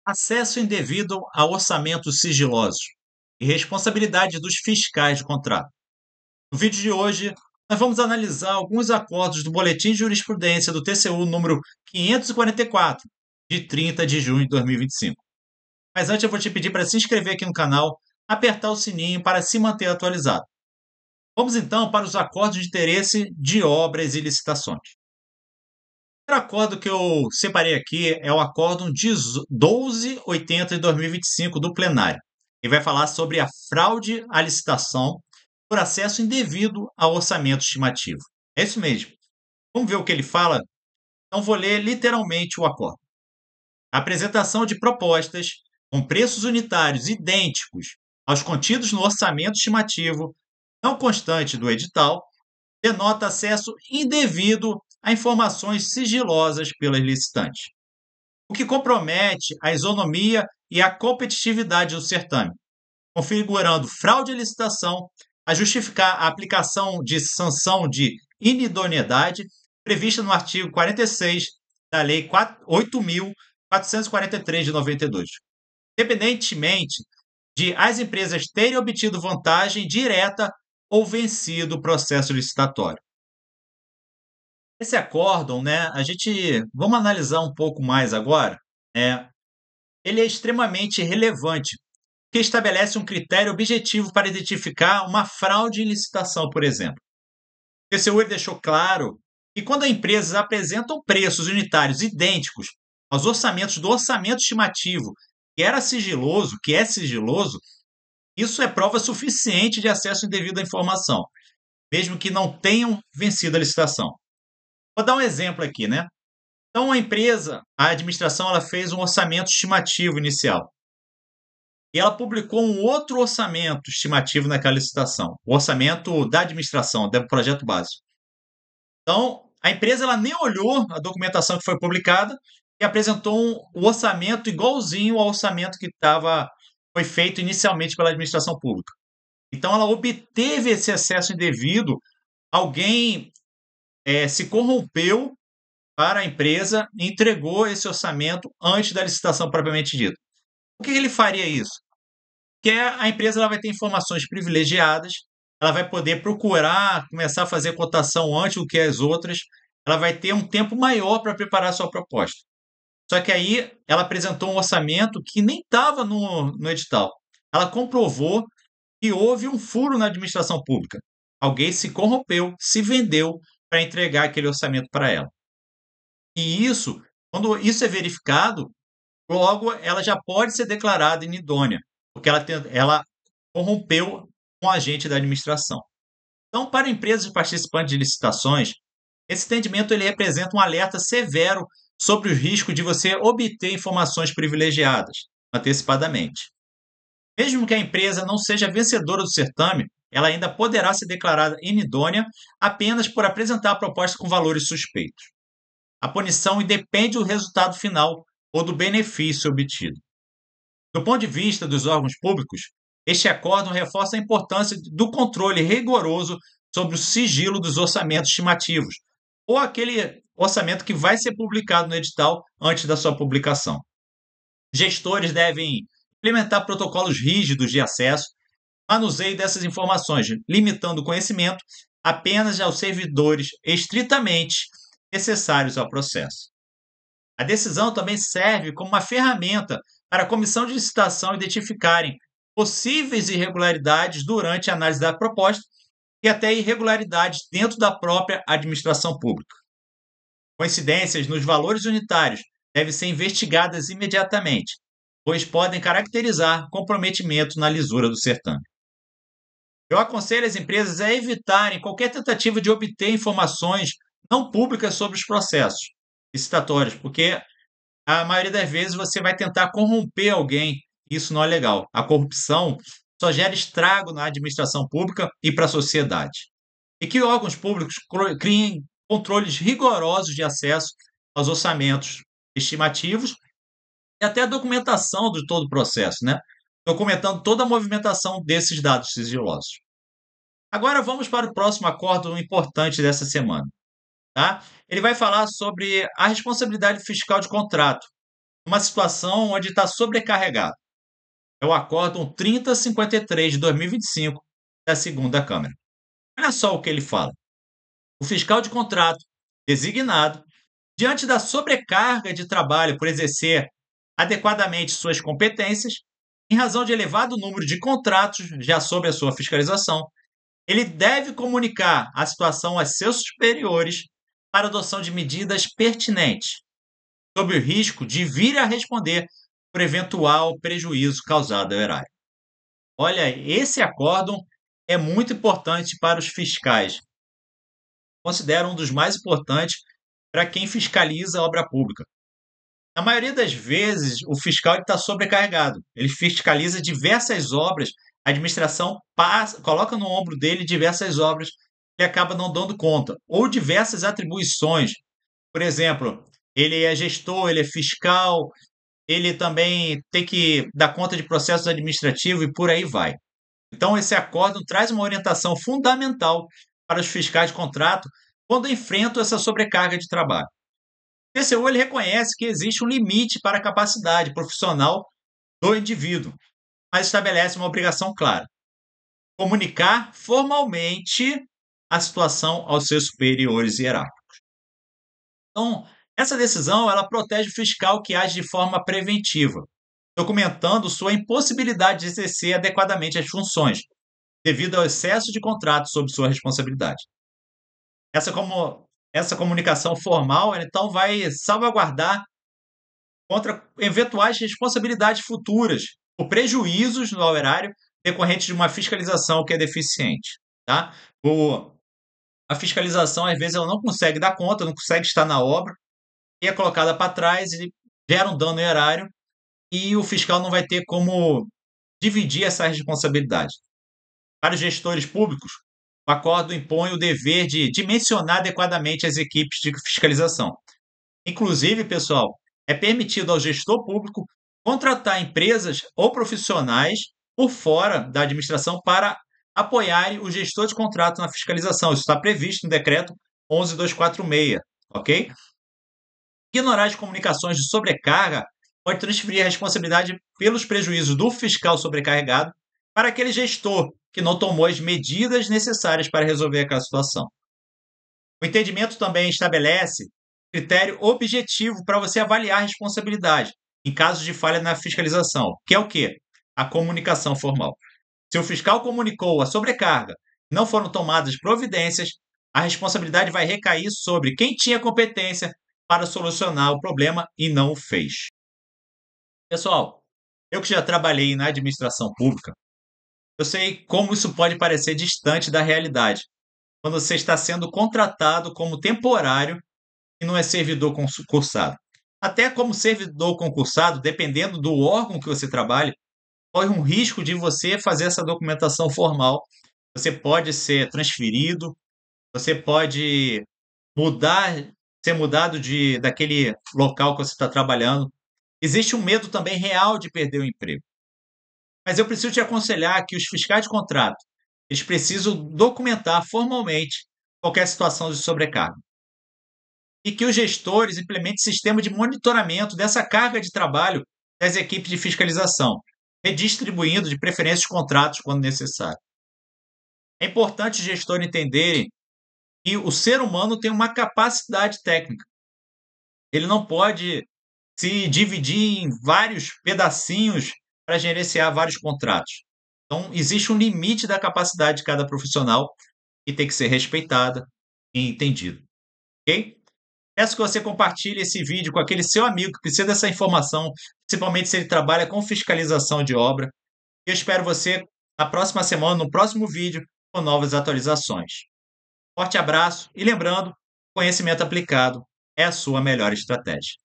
Acesso indevido a orçamentos sigilosos e responsabilidade dos fiscais de contrato. No vídeo de hoje, nós vamos analisar alguns acordos do Boletim de Jurisprudência do TCU número 544, de 30 de junho de 2025. Mas antes eu vou te pedir para se inscrever aqui no canal, apertar o sininho para se manter atualizado. Vamos então para os acordos de interesse de obras e licitações. O primeiro acordo que eu separei aqui é o Acórdão 1280 de 2025 do plenário. Ele vai falar sobre a fraude à licitação por acesso indevido ao orçamento estimativo. É isso mesmo. Vamos ver o que ele fala? Então vou ler literalmente o acordo. A apresentação de propostas com preços unitários idênticos aos contidos no orçamento estimativo não constante do edital denota acesso indevido a informações sigilosas pelas licitantes, o que compromete a isonomia e a competitividade do certame, configurando fraude à licitação a justificar a aplicação de sanção de inidoneidade prevista no artigo 46 da Lei 8.443 de 92, independentemente de as empresas terem obtido vantagem direta ou vencido o processo licitatório. Esse acórdão, né, vamos analisar um pouco mais agora, ele é extremamente relevante, porque estabelece um critério objetivo para identificar uma fraude em licitação, por exemplo. O TCU deixou claro que quando empresas apresentam preços unitários idênticos aos orçamentos do orçamento estimativo, que é sigiloso, isso é prova suficiente de acesso indevido à informação, mesmo que não tenham vencido a licitação. Vou dar um exemplo aqui, né? Então, a administração, ela fez um orçamento estimativo inicial. E ela publicou um outro orçamento estimativo naquela licitação, o orçamento da administração, do projeto básico. Então, a empresa ela nem olhou a documentação que foi publicada e apresentou um orçamento igualzinho ao orçamento que foi feito inicialmente pela administração pública. Então, ela obteve esse acesso indevido, alguém se corrompeu para a empresa e entregou esse orçamento antes da licitação propriamente dita. Por que ele faria isso? Porque a empresa ela vai ter informações privilegiadas, ela vai poder procurar, começar a fazer cotação antes do que as outras, ela vai ter um tempo maior para preparar a sua proposta. Só que aí ela apresentou um orçamento que nem estava no edital. Ela comprovou que houve um furo na administração pública. Alguém se corrompeu, se vendeu para entregar aquele orçamento para ela. E isso, quando isso é verificado, logo ela já pode ser declarada inidônea, porque ela corrompeu um agente da administração. Então, para empresas participantes de licitações, esse entendimento ele representa um alerta severo sobre o risco de você obter informações privilegiadas antecipadamente. Mesmo que a empresa não seja vencedora do certame, ela ainda poderá ser declarada inidônea apenas por apresentar a proposta com valores suspeitos. A punição independe do resultado final ou do benefício obtido. Do ponto de vista dos órgãos públicos, este acórdão reforça a importância do controle rigoroso sobre o sigilo dos orçamentos estimativos, ou aquele orçamento que vai ser publicado no edital antes da sua publicação. Gestores devem implementar protocolos rígidos de acesso, manuseio dessas informações, limitando o conhecimento apenas aos servidores estritamente necessários ao processo. A decisão também serve como uma ferramenta para a comissão de licitação identificarem possíveis irregularidades durante a análise da proposta e até irregularidades dentro da própria administração pública. Coincidências nos valores unitários devem ser investigadas imediatamente, pois podem caracterizar comprometimento na lisura do certame. Eu aconselho as empresas a evitarem qualquer tentativa de obter informações não públicas sobre os processos licitatórios, porque a maioria das vezes você vai tentar corromper alguém. Isso não é legal. A corrupção só gera estrago na administração pública e para a sociedade. E que órgãos públicos criem controles rigorosos de acesso aos orçamentos estimativos e até a documentação de todo o processo, né? Documentando toda a movimentação desses dados sigilosos. Agora vamos para o próximo acordo importante dessa semana. Tá? Ele vai falar sobre a responsabilidade fiscal de contrato. uma situação onde está sobrecarregado. É o Acórdão 3053 de 2025 da segunda Câmara. Olha só o que ele fala. O fiscal de contrato designado, diante da sobrecarga de trabalho por exercer adequadamente suas competências, em razão de elevado número de contratos já sob a sua fiscalização, ele deve comunicar a situação a seus superiores para adoção de medidas pertinentes, sob o risco de vir a responder por eventual prejuízo causado ao erário. Olha, esse acórdão é muito importante para os fiscais. Considero um dos mais importantes para quem fiscaliza a obra pública. Na maioria das vezes, o fiscal está sobrecarregado. Ele fiscaliza diversas obras, a administração coloca no ombro dele diversas obras e acaba não dando conta, ou diversas atribuições. Por exemplo, ele é gestor, ele é fiscal, ele também tem que dar conta de processos administrativos e por aí vai. Então, esse acórdão traz uma orientação fundamental para os fiscais de contrato quando enfrentam essa sobrecarga de trabalho. O TCU ele reconhece que existe um limite para a capacidade profissional do indivíduo, mas estabelece uma obrigação clara: comunicar formalmente a situação aos seus superiores hierárquicos. Então, essa decisão ela protege o fiscal que age de forma preventiva, documentando sua impossibilidade de exercer adequadamente as funções, devido ao excesso de contratos sob sua responsabilidade. Essa comunicação formal, ela, então, vai salvaguardar contra eventuais responsabilidades futuras por prejuízos no erário decorrentes de uma fiscalização que é deficiente. Tá? A fiscalização, às vezes, ela não consegue dar conta, não consegue estar na obra, e é colocada para trás e gera um dano erário, e o fiscal não vai ter como dividir essa responsabilidade. Para os gestores públicos, o acordo impõe o dever de dimensionar adequadamente as equipes de fiscalização. Inclusive, pessoal, é permitido ao gestor público contratar empresas ou profissionais por fora da administração para apoiarem o gestor de contrato na fiscalização. Isso está previsto no decreto 11.246, ok? Ignorar as comunicações de sobrecarga pode transferir a responsabilidade pelos prejuízos do fiscal sobrecarregado para aquele gestor que não tomou as medidas necessárias para resolver aquela situação. O entendimento também estabelece critério objetivo para você avaliar a responsabilidade em caso de falha na fiscalização, que é o quê? A comunicação formal. Se o fiscal comunicou a sobrecarga e não foram tomadas providências, a responsabilidade vai recair sobre quem tinha competência para solucionar o problema e não o fez. Pessoal, eu que já trabalhei na administração pública, eu sei como isso pode parecer distante da realidade, quando você está sendo contratado como temporário e não é servidor concursado. Até como servidor concursado, dependendo do órgão que você trabalha, corre um risco de você fazer essa documentação formal. Você pode ser transferido, você pode mudar, ser mudado daquele local que você está trabalhando. Existe um medo também real de perder o emprego. Mas eu preciso te aconselhar que os fiscais de contrato, eles precisam documentar formalmente qualquer situação de sobrecarga. E que os gestores implementem sistema de monitoramento dessa carga de trabalho das equipes de fiscalização, redistribuindo de preferência os contratos quando necessário. É importante os gestores entenderem que o ser humano tem uma capacidade técnica. Ele não pode se dividir em vários pedacinhos para gerenciar vários contratos. Então, existe um limite da capacidade de cada profissional que tem que ser respeitada e entendido. Ok? Peço que você compartilhe esse vídeo com aquele seu amigo que precisa dessa informação, principalmente se ele trabalha com fiscalização de obra. Eu espero você na próxima semana, no próximo vídeo, com novas atualizações. Forte abraço e lembrando, conhecimento aplicado é a sua melhor estratégia.